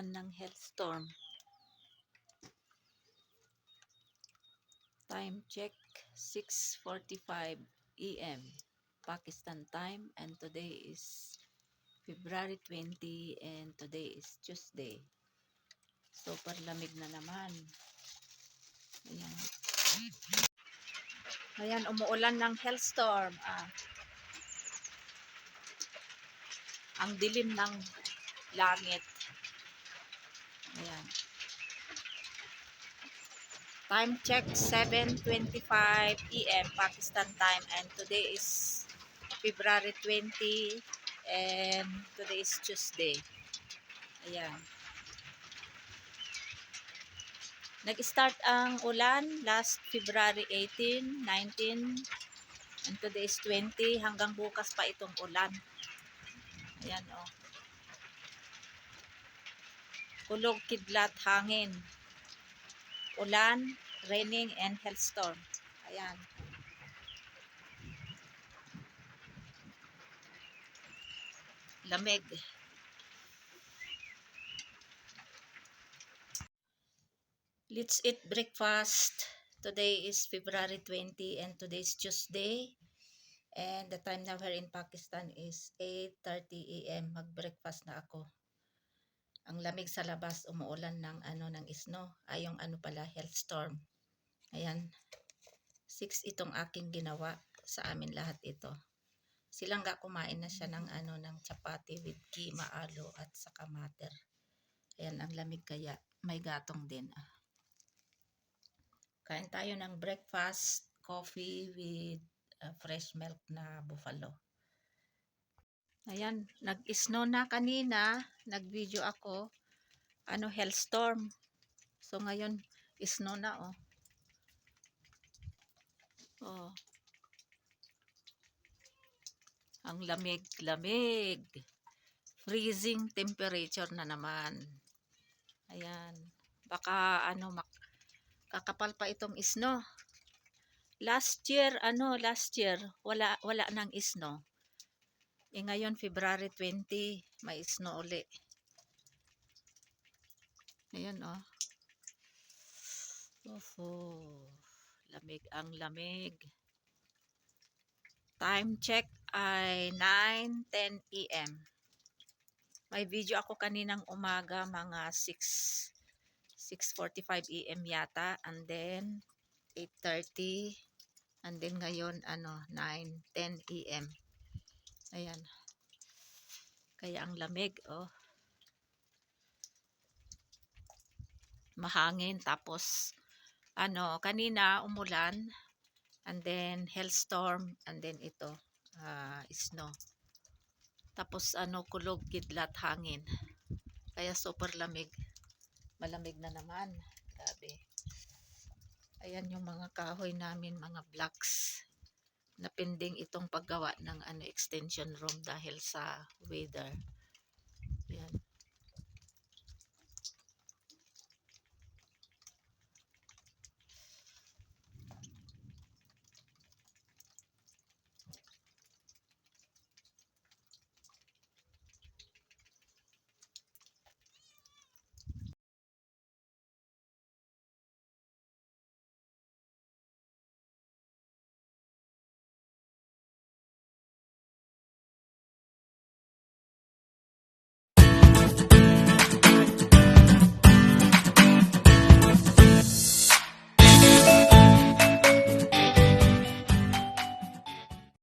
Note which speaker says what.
Speaker 1: umuulan ng hailstorm. Time check 6:45 AM Pakistan time, and today is February 20 and today is Tuesday. Super lamig na naman. Ayan. Ayan, umuulan ng hailstorm. Ang dilim ng langit. Ayan. Time check 7:25 PM Pakistan time, and today is February 20 and today is Tuesday. Ayan. Nag-start ang ulan last February 18, 19, and today is 20. Hanggang bukas pa itong ulan. Ayan o. Kulog, kidlat, hangin. Ulan, raining, and hailstorm. Ayan. Lamig. Let's eat breakfast. Today is February 20 and today is Tuesday. And the time now here in Pakistan is 8:30 AM. Mag-breakfast na ako. Ang lamig sa labas, umuulan ng snow. Yung pala, hailstorm. Ayan. 6 itong aking ginawa sa amin lahat ito. Silang kumain na siya ng chapati with kima, alo at saka mater. Ayan, ang lamig kaya may gatong din. Kain tayo ng breakfast, coffee with fresh milk na buffalo. Ayan, nag-snow na kanina, nag-video ako, hailstorm. So ngayon, snow na oh. Oh. Ang lamig-lamig. Freezing temperature na naman. Ayan. Baka kakapal pa itong snow. Last year wala nang snow. Ngayon February 20 may snow uli. Ayan oh. Lamig ang lamig. Time check ay 9:10 AM. May video ako kaninang umaga mga 6:45 AM yata, and then 8:30, and then ngayon 9:10 AM. Ayan. Kaya ang lamig oh. Mahangin, tapos kanina umulan, and then hailstorm, and then ito snow. Tapos kulog, kidlat, hangin. Kaya super lamig. Malamig na naman. Grabe. Ayan yung mga kahoy namin, mga blocks. Napinding itong paggawa ng extension room dahil sa weather.